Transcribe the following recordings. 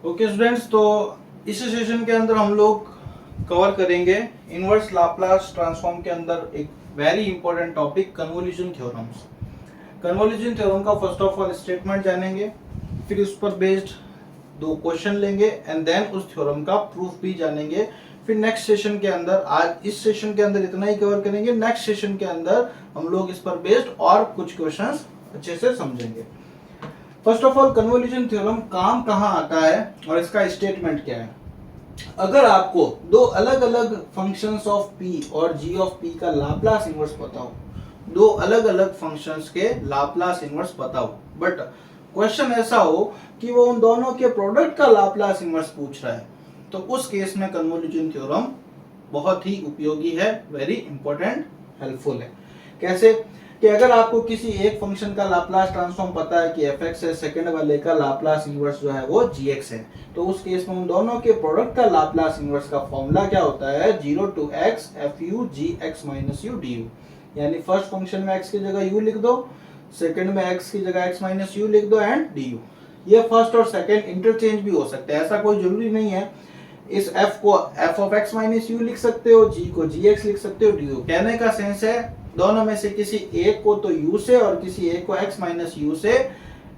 Okay students, तो इस session के अंदर हम लोग कवर करेंगे इनवर्स लाप्लास ट्रांसफॉर्म के अंदर एक very important topic convolution theorems. Convolution theorem का फर्स्ट ऑफ ऑल स्टेटमेंट जानेंगे, फिर उस पर बेस्ड दो क्वेश्चन लेंगे एंड देन उस थ्योरम का प्रूफ भी जानेंगे। फिर नेक्स्ट सेशन के अंदर, आज इस सेशन के अंदर इतना ही कवर करेंगे, नेक्स्ट सेशन के अंदर हम लोग इस पर बेस्ड और कुछ क्वेश्चंस अच्छे से समझेंगे। First of all, convolution theorem काम कहाँ आता है और इसका स्टेटमेंट क्या है। अगर आपको दो अलग अलग फंक्शंस ऑफ p और g ऑफ p का लाप्लास इनवर्स पता हो, दो अलग अलग फंक्शंस के लाप्लास इनवर्स पता हो, बट क्वेश्चन ऐसा हो कि वो उन दोनों के प्रोडक्ट का लाप्लास इनवर्स पूछ रहा है, तो उस केस में कन्वोल्यूशन थ्योरम बहुत ही उपयोगी है, वेरी इंपॉर्टेंट, हेल्पफुल है। कैसे कि अगर आपको किसी एक फंक्शन का लाप्लास ट्रांसफॉर्म पता है कि fx है, सेकंड वाले का लाप्लास इनवर्स जो है वो gx है, तो उस केस में उन दोनों के प्रोडक्ट का लाप्लास इनवर्स का फॉर्मूला क्या होता है, 0 to x fu gx minus u du। यानी फर्स्ट फंक्शन में x की जगह u लिख दो, सेकंड में x की जगह x minus u लिख दो एंड du। ये फर्स्ट और सेकंड इंटरचेंज भी हो सकते हैं, ऐसा कोई जरूरी नहीं है। इस f को f of x minus u लिख सकते हो, g को gx लिख सकते हो, du। कहने का सेंस है दोनों में से किसी एक को तो u से और किसी एक को x माइनस u से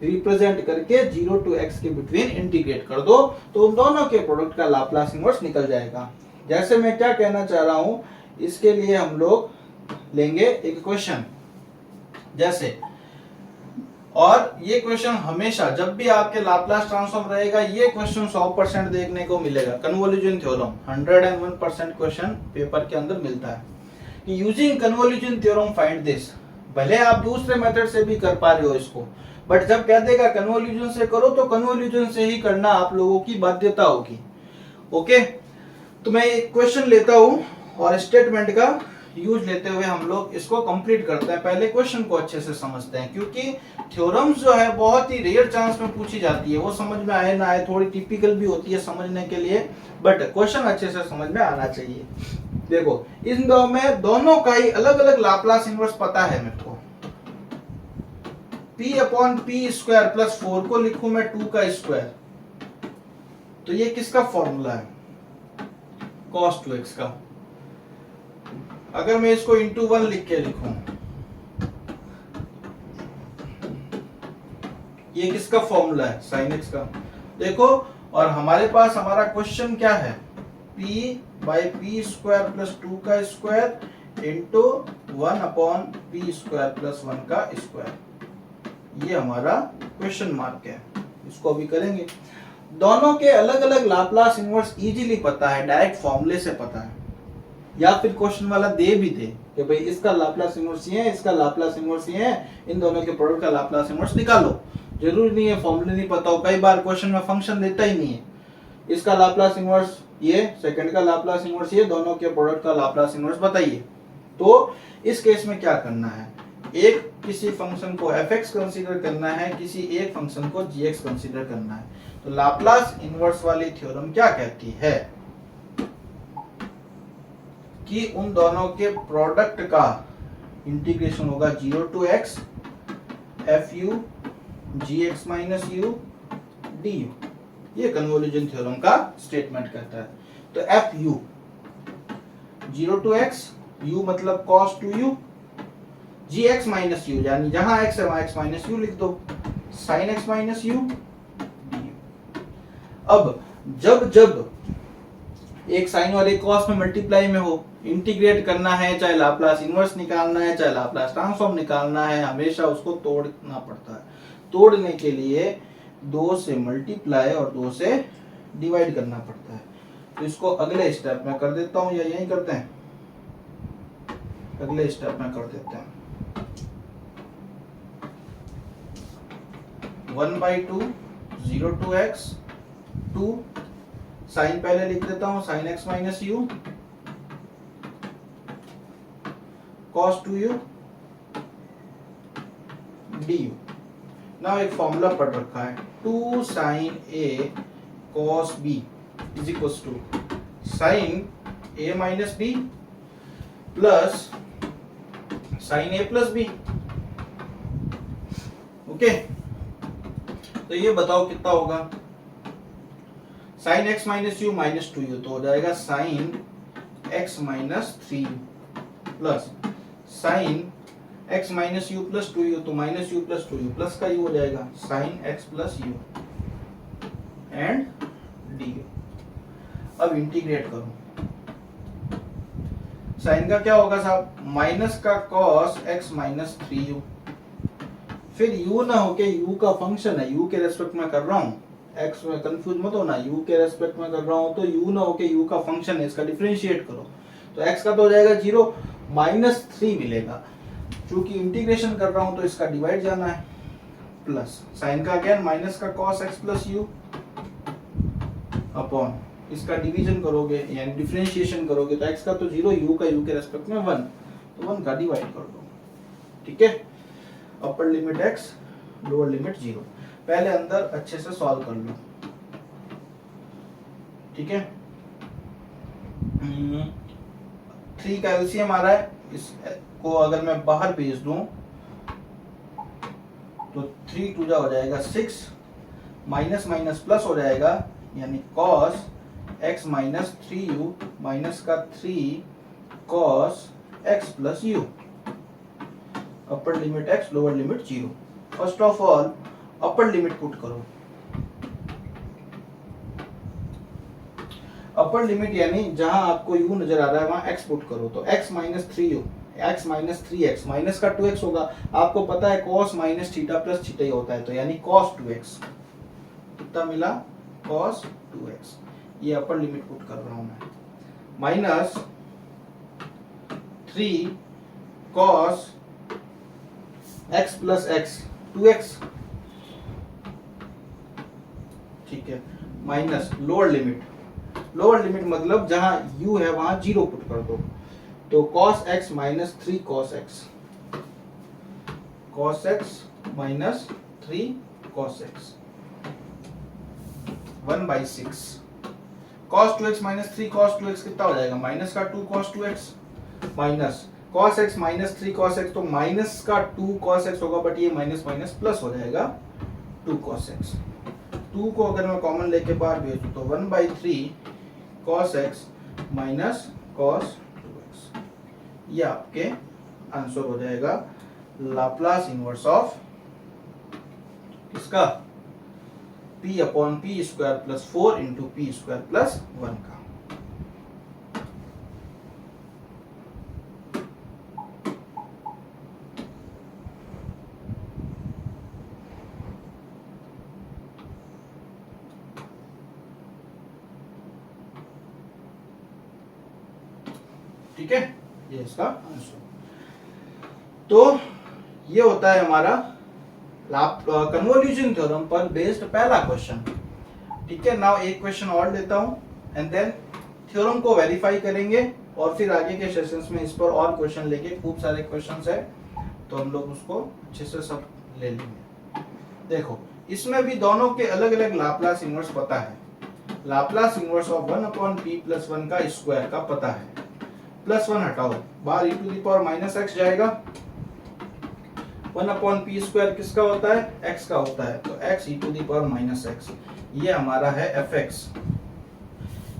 रिप्रेजेंट करके 0 to x के बिटवीन इंटीग्रेट कर दो, तो उन दोनों के प्रोडक्ट का लाप्लास इनवर्स निकल जाएगा। जैसे मैं क्या कहना चाह रहा हूं, इसके लिए हम लोग लेंगे एक क्वेश्चन जैसे, और ये क्वेश्चन हमेशा जब भी आपके लाप्लास ट्रांसफॉर्म रहेगा, ये क्वेश्चन 100% देखने को मिलेगा। कन्वोल्यूशन थ्योरम 101% क्वेश्चन पेपर के अंदर मिलता है कि using convolution theorem find this. भले आप दूसरे मेथड से भी कर पा रहे हो इसको, बट जब कह देगा कन्वोल्यूशन से करो तो कन्वोल्यूशन से ही करना आप लोगों की बाध्यता होगी। ओके, तो मैं एक क्वेश्चन लेता हूं और स्टेटमेंट का यूज लेते हुए हम लोग इसको कंप्लीट करते हैं। पहले क्वेश्चन को अच्छे से समझते हैं, क्योंकि थ्योरम्स जो है बहुत ही रेयर चांस में पूछी जाती है, वो समझ में आए ना आए, थोड़ी टिपिकल भी होती है समझने के लिए, बट क्वेश्चन अच्छे से समझ में आना चाहिए। देखो, इन दो में दोनों का ही अलग अलग लाप्लास इनवर्स पता है मेरे को। p upon p square plus 4 को लिखूं मैं 2 का स्क्वायर, तो ये किसका फॉर्मूला है, cos 2x का। अगर मैं इसको इंटू 1 लिख के लिखूं, ये किसका फॉर्मूला है, sin x का। देखो, और हमारे पास हमारा क्वेश्चन क्या है, p by P square plus 2 का square into 1 upon p square plus 1 का स्क्वायर, ये हमारा क्वेश्चन मार्क है। इसको अभी करेंगे। दोनों के अलग अलग लाप्लास इनवर्स इजीली पता है, डायरेक्ट फॉर्मूले से पता है, या फिर क्वेश्चन वाला दे भी दे कि भाई इसका लाप्लास इनवर्स ये है, इसका लाप्लास इनवर्स ये है, इन दोनों के प्रोडक्ट का लाप्लास इनवर्स निकालो। जरूरी नहीं है फॉर्मूले नहीं पता हो, कई बार क्वेश्चन में फंक्शन देता ही नहीं है, इसका लाप्लास इनवर्स ये, सेकंड का लाप्लास इनवर्स ये, दोनों के प्रोडक्ट का लाप्लास इनवर्स बताइए। तो इस केस में क्या करना है, एक किसी फंक्शन को fx कंसीडर करना है, किसी एक फंक्शन को gx कंसीडर करना है। तो लाप्लास इनवर्स वाली थ्योरम क्या कहती है कि उन दोनों के प्रोडक्ट का इंटीग्रेशन होगा 0 to x fu gx minus u du। ये कन्वोल्यूशन थ्योरम का स्टेटमेंट कहता है। तो fu 0 to x, u मतलब cos 2u, gx minus u यानी जहां x है वहां x minus u लिख दो, sin x minus u du। अब जब जब एक साइन और एक कॉस में मल्टीप्लाई में हो, इंटीग्रेट करना है, चाहे लाप्लास इनवर्स निकालना है, चाहे लाप्लास ट्रांसफॉर्म निकालना है, हमेशा उसको तोड़ना पड़ता है। तोड़ने के लिए 2 से मल्टीप्लाई और 2 से डिवाइड करना पड़ता है। तो इसको अगले स्टेप में कर देता हूं, या यही करते हैं, अगले स्टेप में कर देते हैं। 1/2 0 to x 2, साइन पहले लिख देता हूं, sin x minus u cos 2u du। ना एक फॉर्मूला पढ़ रखा है, 2 sin a cos b is equal to sin a minus b plus sin a plus b। Okay, तो ये बताओ कितना होगा, sine x minus u minus 2u, तो हो जाएगा sine x minus 3u plus sine x minus u plus 2u, तो minus u plus 2u plus का यू हो जाएगा sine x plus u and d. अब इंटीग्रेट करो, साइन का क्या होगा साहब, माइनस का कॉस एक्स माइनस 3u, फिर u ना होके u का फंक्शन है, u के रेस्पेक्ट में कर रहा हूँ, x में कंफ्यूज मत होना, u के रेस्पेक्ट में कर रहा हूँ तो u ना होके u का फंक्शन है, इसका डिफरेंशिएट करो तो x का तो हो जाएगा 0, माइनस 3 मिलेगा, चूंकि इंटीग्रेशन कर रहा हूँ तो इसका डिवाइड जाना है, प्लस साइन का अगेन माइनस का cos x plus you upon इसका डिवीजन करोगे यानी डिफरेंशिएशन करोगे तो x का तो 0, u का u के रेस्पेक्ट में 1, तो 1 का डिवाइड कर दो। ठीक है, अपर लिमिट x लोअर लिमिट 0। पहले अंदर अच्छे से सॉल्व कर लो। ठीक है, 3 का एलसीएम आ रहा है, इसको अगर मैं बाहर भेज दूं तो 3 टू जा हो जाएगा 6, माइनस माइनस प्लस हो जाएगा यानी cos x minus 3u minus का 3 cos x plus u, upper limit x lower limit 0। First of all upper limit put करो, अपर लिमिट यानी जहां आपको u नजर आ रहा है वहां x पुट करो, तो x minus 3u x minus 3x minus का 2x होगा, आपको पता है cos minus theta plus theta ही होता है, तो यानी cos 2x कितना मिला, cos 2x, ये अपर लिमिट पुट कर रहा हूं मैं, minus 3 cos x plus x 2x, ठीक है, minus lower limit, lower limit मतलब जहां u है वहां 0 पुट कर दो, तो cos x minus 3 cos x, cos x minus 3 cos x 1/6, cos 2x minus 3 cos 2x कितना हो जाएगा, माइनस का 2 cos 2x minus cos x minus 3 cos x, तो माइनस का 2 cos x होगा, बट ये माइनस माइनस प्लस हो जाएगा 2 cos x, 2 को अगर मैं कॉमन लेके बाहर भेजूं तो 1/3 cos x minus cos 2x, ये आपके आंसर हो जाएगा लाप्लास इनवर्स ऑफ इसका p upon p square plus 4 into P square plus 1 का। ठीक है, ये इसका आंसर। तो ये होता है हमारा कन्वोल्यूशन थ्योरम पर बेस्ड पहला क्वेश्चन। ठीक है, नाउ एक क्वेश्चन और लेता हूं एंड देन थ्योरम को वेरीफाई करेंगे और फिर आगे के सेशंस में इस पर और क्वेश्चन लेके, खूब सारे क्वेश्चंस है तो हम लोग उसको अच्छे से सब ले लेंगे। देखो, इसमें भी दोनों के अलग अलग लाप्लास इनवर्स पता है, Laplace inverse of 1 upon p plus 1 का स्क्वायर का पता है, प्लस 1 हटाओ, बाहर e to the power minus x जाएगा, 1 अपॉन पी स्क्वायर किसका होता है, x का होता है, तो x e to the power minus x, ये हमारा है fx।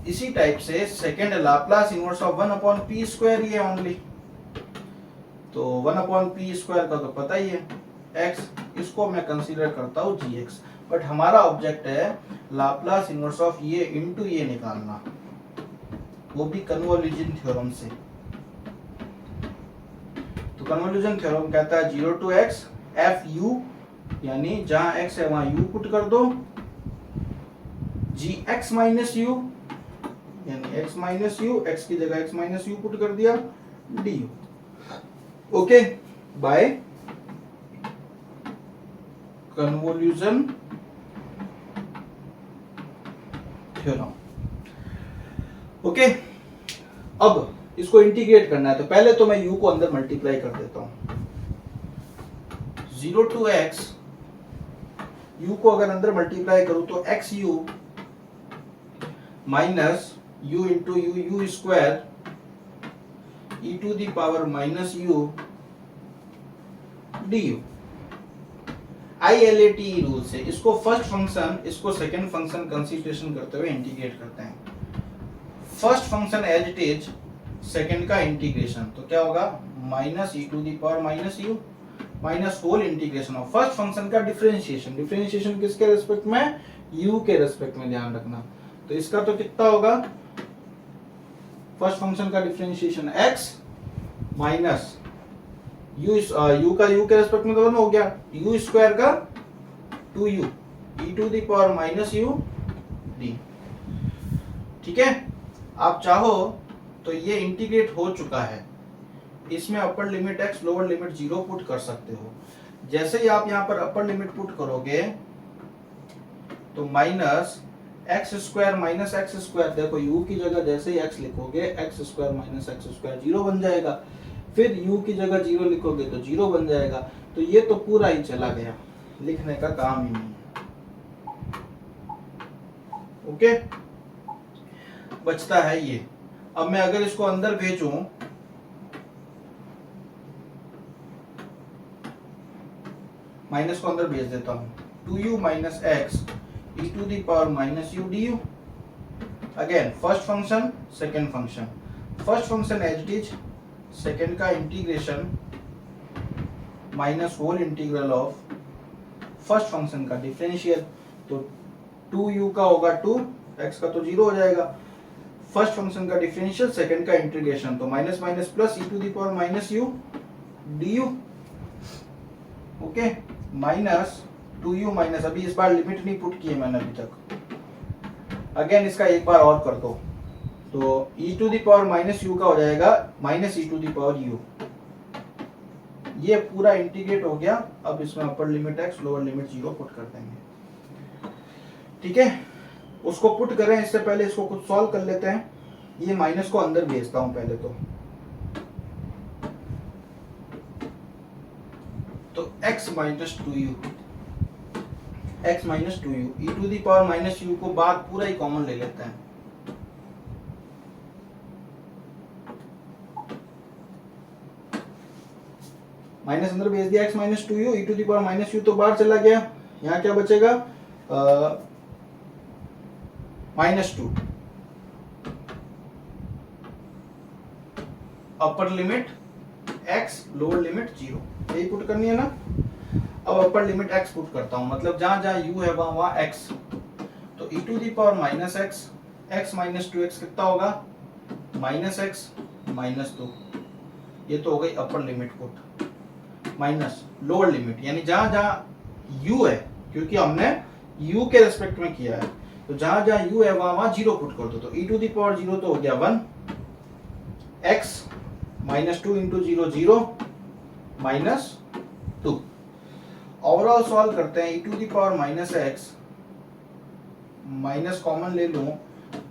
इसी टाइप से second Laplace inverse of 1 upon p square ये ओनली, तो 1 अपॉन पी स्क्वायर का तो पता ही है x, इसको मैं कंसीडर करता हूँ gx, बट हमारा ऑब्जेक्ट है लाप्लास इनवर्स ऑफ ये इनटू ये निकालना, वो भी कन्वोल्यूशन थ्योरम से। तो कन्वोल्यूशन थ्योरम कहता है 0 टू x f u, यानी जहां x है वहां u पुट कर दो, g x माइनस u यानी x माइनस u, x की जगह x माइनस u पुट कर दिया, du, okay, by convolution theorem. Okay, अब इसको इंटीग्रेट करना है, तो पहले तो मैं u को अंदर मल्टीप्लाई कर देता हूं, 0 टू x, u को अगर अंदर मल्टीप्लाई करूं तो x u minus u into u square e to the power minus u du। ILATE rule से इसको फर्स्ट फंक्शन इसको सेकंड फंक्शन कंसीडरेशन करते हुए इंटीग्रेट करते हैं। First function as it is, second का इंटीग्रेशन, तो क्या होगा minus e to the power minus u minus whole integration of first function का डिफरेंशिएशन। डिफरेंशिएशन किसके रेस्पेक्ट में, u के रेस्पेक्ट में, ध्यान रखना। तो इसका तो कितना होगा, फर्स्ट फंक्शन का डिफरेंशिएशन x माइनस u का u के रेस्पेक्ट में तो वन हो गया, u स्क्वायर का 2u e to the power minus u d। ठीक है, आप चाहो तो ये इंटीग्रेट हो चुका है, इसमें upper limit x lower limit 0 put कर सकते हो। जैसे ही आप यहाँ पर अपर लिमिट पुट करोगे तो minus x square minus x square, देखो u की जगह जैसे ही x लिखोगे x square minus x square 0 बन जाएगा, फिर u की जगह 0 लिखोगे तो 0 बन जाएगा। तो ये तो पूरा ही चला गया, लिखने का काम ही नहीं है। ओके, बचता है ये। अब मैं अगर इसको अंदर भेजूं, माइनस को अंदर भेज देता हूं, 2u minus X E to the power minus U D U. Again first function second function, first function as it is, second का integration minus whole integral of first function का डिफरेंशियल। तो 2u का होगा 2, x का तो 0 हो जाएगा। First function का डिफरेंशियल, सेकेंड का इंटीग्रेशन, तो minus minus plus e to the power minus U D u. Okay, minus 2u minus, अभी इस बार लिमिट नहीं पुट की है मैंने अभी तक। अगेन इसका एक बार और कर दो, तो e to the power minus u का हो जाएगा minus e to the power u. ये पूरा इंटीग्रेट हो गया। अब इसमें upper limit x lower limit 0 put कर देंगे। ठीक है, उसको पुट करें इससे पहले इसको कुछ सॉल्व कर लेते हैं। ये माइनस को अंदर भेजता हूं पहले तो x minus 2u, x minus 2u, e to the power minus u को बाद पूरा ही कॉमन ले लेते हैं। माइनस अंदर भेज दिया, x minus 2u, e to the power minus u तो बाहर चला गया। यहाँ क्या बचेगा, minus 2, upper limit x lower limit 0, यही पुट करनी है ना। अब अपर लिमिट x पुट करता हूं, मतलब जहां जहां u है वहां x। तो e to the power minus x, x minus 2x कितना होगा, माइनस एक्स माइनस 2। ये तो हो गई upper limit put. Minus lower limit, यानी जहां जहां u है, क्योंकि हमने u के रेस्पेक्ट में किया है, तो जहां जहां u है वहां 0 पुट कर दो। तो e टू दी पावर 0 तो हो गया 1, x minus 2 into 0 0 minus 2। Overall solve करते हैं, e to the power minus x, minus common ले लूं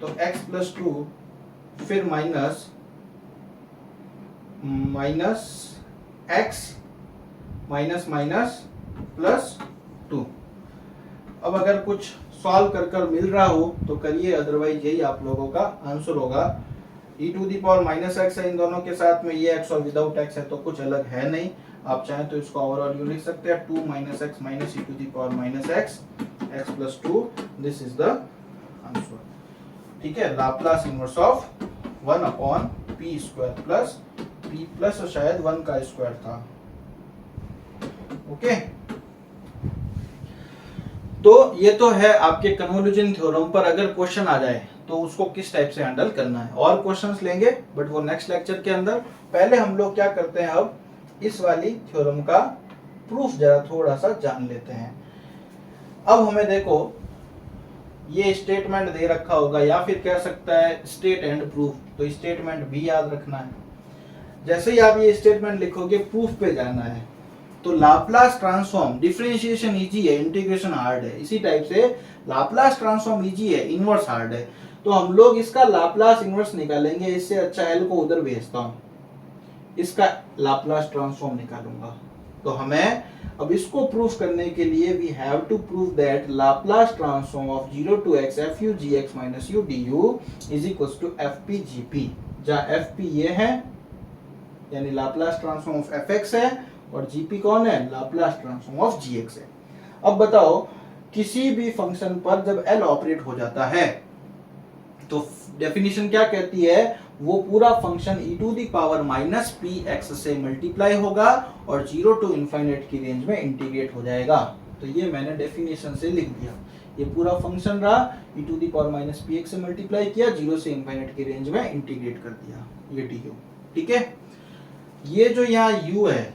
तो x प्लस 2, फिर minus minus x minus minus plus 2। अब अगर कुछ सॉल्व कर मिल रहा हो तो करिए, अदरवाइज यही आप लोगों का आंसर होगा। e to the power minus x है इन दोनों के साथ में, ये x और विदाउट x है तो कुछ अलग है नहीं। आप चाहें तो इसको ओवरऑल यू लिख सकते हैं, 2 minus x minus e to the power minus x, x plus 2, this is the answer. ठीक है, Laplace inverse of 1 upon p square plus p plus शायद 1 का स्क्वायर था। ओके, तो ये तो है आपके कन्वोल्यूशन थ्योरम पर अगर क्वेश्चन आ जाए तो उसको किस टाइप से हैंडल करना है। और क्वेश्चंस लेंगे बट वो नेक्स्ट लेक्चर के अंदर। पहले हम लोग क्या करते हैं, अब इस वाली थ्योरम का प्रूफ जरा थोड़ा सा जान लेते हैं। अब हमें देखो, ये स्टेटमेंट दे रखा होगा या फिर कह सकता है स्टेट एंड प्रूफ, तो स्टेटमेंट भी याद रखना है। जैसे ही आप ये स्टेटमेंट लिखोगे प्रूफ पे जाना है। तो लाप्लास ट्रांसफॉर्म, डिफरेंशिएशन इजी है, इंटीग्रेशन हार्ड है, इसी टाइप से लाप्लास ट्रांसफॉर्म इजी है, इनवर्स हार्ड है। तो हम लोग इसका लाप्लास इनवर्स निकालेंगे। इससे अच्छा एल को उधर भेजता हूं, इसका लाप्लास ट्रांसफॉर्म निकालूंगा। तो हमें अब इसको प्रूफ करने के लिए we have to prove that Laplace transform of 0 to x f u g x minus u du is equals to f p g p, जहाँ f p ये है यानी Laplace transform of f x है और g p कौन है, Laplace transform of g x है। अब बताओ किसी भी फंक्शन पर जब एल ऑपरेट हो जाता है तो डेफिनेशन क्या कहती है, वो पूरा function e to the power minus p x से मल्टीप्लाई होगा और 0 टू इनफाइनाइट की रेंज में इंटीग्रेट हो जाएगा। तो ये मैंने डेफिनेशन से लिख दिया, ये पूरा फंक्शन रहा, e to the power minus p x से मल्टीप्लाई किया, 0 से इनफाइनाइट की रेंज में इंटीग्रेट कर दिया, ये du। ठीक है, ये जो यहाँ u है,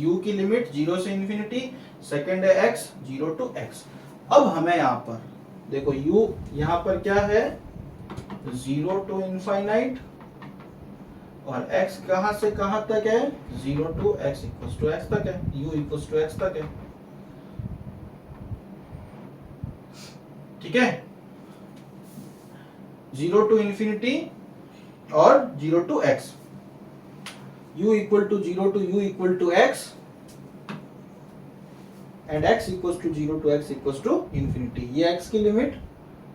u की लिमिट 0 से इंफिनिटी, सेकंड है x 0 टू x। अब हमें यहाँ पर देखो u यहाँ पर क्या है 0 टू इनफाइनाइट और x कहां से कहां तक है 0 to x equals to x तक है, u इक्वल्स टू x तक है। ठीक है, 0 टू इंफिनिटी और 0 to x, u equal to 0 to u equal to x and x equals to 0 to x equals to infinity, ये x की limit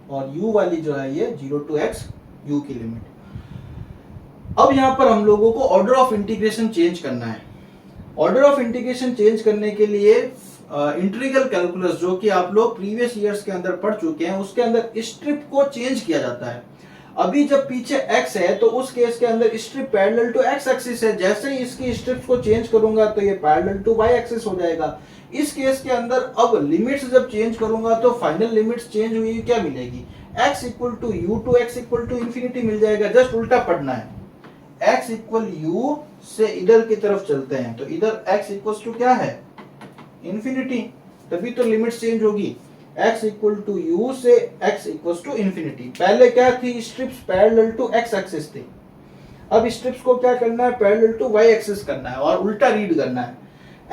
और u वाली जो है ये 0 टू x u की लिमिट। अब यहां पर हम लोगों को ऑर्डर ऑफ इंटीग्रेशन चेंज करना है। ऑर्डर ऑफ इंटीग्रेशन चेंज करने के लिए इंटीग्रल कैलकुलस जो कि आप लोग प्रीवियस ईयर्स के अंदर पढ़ चुके हैं, उसके अंदर स्ट्रिप को चेंज किया जाता है। अभी जब पीछे x है तो उस केस के अंदर strip parallel to x axis है, जैसे ही इसकी स्ट्रिप्स को चेंज करूंगा तो ये पैरेलल टू y एक्सिस हो जाएगा। इस केस के अंदर अब लिमिट्स जब चेंज करूंगा तो फाइनल लिमिट्स चेंज हुई क्या मिलेगी, x equal to u to x equal to infinity मिल जाएगा। जस्ट उल्टा पढ़ना है, x इक्वल u से इधर की तरफ चलते हैं तो इधर x इक्वल टू क्या है इंफिनिटी, तभी तो लिमिट्स चेंज होगी। x इक्वल टू u से x इक्वल टू इंफिनिटी, पहले क्या थी strips parallel to x axis थी, अब स्ट्रिप्स को क्या करना है पैरेलल टू y एक्सिस करना है और उल्टा रीड करना है।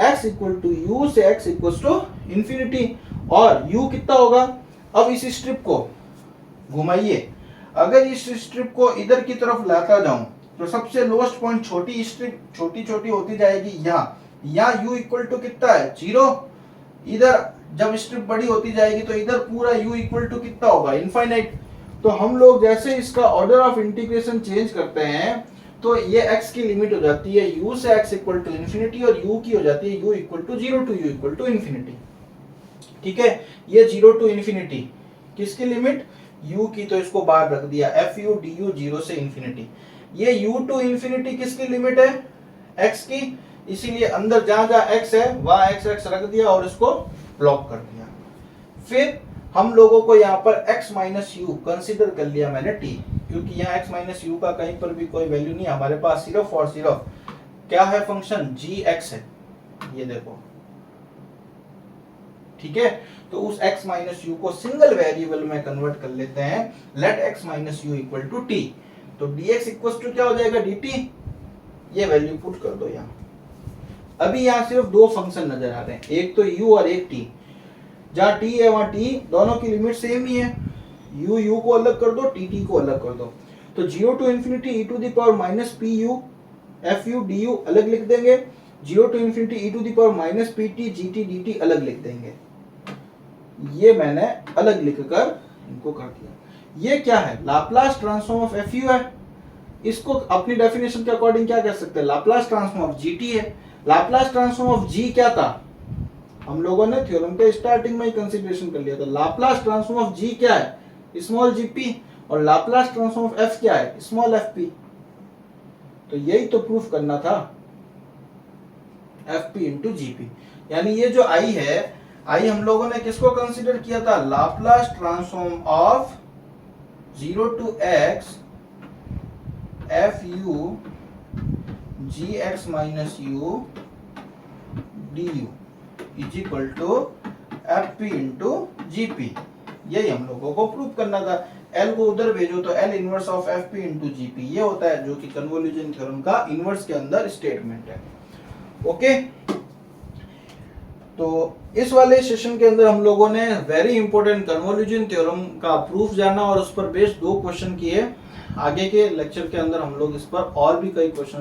x इक्वल टू u से x इक्वल टू इंफिनिटी और u कितना होगा, अब इस स्ट्रिप को घुमाइए, अगर इस स्ट्रिप को इधर की तरफ लाता जाऊं तो सबसे लोएस्ट पॉइंट छोटी स्ट्रिप छोटी छोटी होती जाएगी, यहाँ u इक्वल टू कितना है 0, इधर जब स्ट्रिप बड़ी होती जाएगी तो इधर पूरा u इक्वल टू कितना होगा इनफाइनाइट। तो हम लोग जैसे इसका ऑर्डर ऑफ इंटीग्रेशन चेंज करते हैं तो ये x की लिमिट हो जाती है u से x इक्वल टू इंफिनिटी और u की हो जाती है u equal to 0 to u equal to infinity. ठीक है, ये 0 टू इंफिनिटी किसकी लिमिट u की, तो इसको बाहर रख दिया fu du 0 से इंफिनिटी। ये u टू इंफिनिटी किसकी लिमिट है x की, इसीलिए अंदर जहां जहां x है वहां x रख दिया और इसको ब्लॉक कर दिया। फिर हम लोगों को यहाँ पर x माइनस यू कंसिडर कर लिया मैंने t, क्योंकि यहाँ x माइनस यू का कहीं पर भी कोई वैल्यू नहीं, हमारे पास सिर्फ और सिर्फ क्या है फंक्शन gx है, ये देखो। ठीक है, तो उस x माइनस यू को सिंगल वेरिएबल में कन्वर्ट कर लेते हैं, let x minus u equal to t, तो dx इक्वल टू क्या हो जाएगा dt, ये वैल्यू पुट कर दो यहाँ। अभी यहाँ सिर्फ दो फंक्शन नजर आ रहे हैं, एक तो u और एक t, जहाँ t है वहां t दोनों की लिमिट सेम ही है, u को अलग कर दो t को अलग कर दो, तो 0 to infinity e to the power minus p u f u D u अलग लिख देंगे, 0 to infinity e to the power minus p t g t d t अलग लिख देंगे। ये मैंने अलग लिखकर इनको कर दिया। ये क्या है Laplace transform of F you है, इसको अपनी डेफिनेशन के अकॉर्डिंग क्या कह सकते हैं Laplace transform of G T है। लाप्लास ट्रांसफॉर्म ऑफ जी क्या था, हम लोगों ने थ्योरम के स्टार्टिंग में ही कंसीडरेशन कर लिया था। लाप्लास ट्रांसफॉर्म ऑफ जी क्या है स्मॉल जीपी और लाप्लास ट्रांसफॉर्म ऑफ एफ क्या है स्मॉल एफपी, तो यही तो प्रूफ करना था एफपी इंटू जीपी। यानी ये जो आई है, आई हम लोगों ने किसको कंसीडर किया था Laplace transform of 0 to x f u g x minus U D u is equal to f p into g p, यही हम लोगों को प्रूव करना था। L को उधर भेजो तो L inverse of F p into g P, ये होता है जो कि कन्वोल्यूशन थ्योरम का इनवर्स के अंदर स्टेटमेंट है। ओके, तो इस वाले सेशन के अंदर हम लोगों ने वेरी इंपॉर्टेंट कन्वोल्यूशन थ्योरम का प्रूफ जाना और उस पर बेस्ड दो क्वेश्चन किए। आगे के लेक्चर के अंदर हम लोग इस पर और भी कई क्वेश्चंस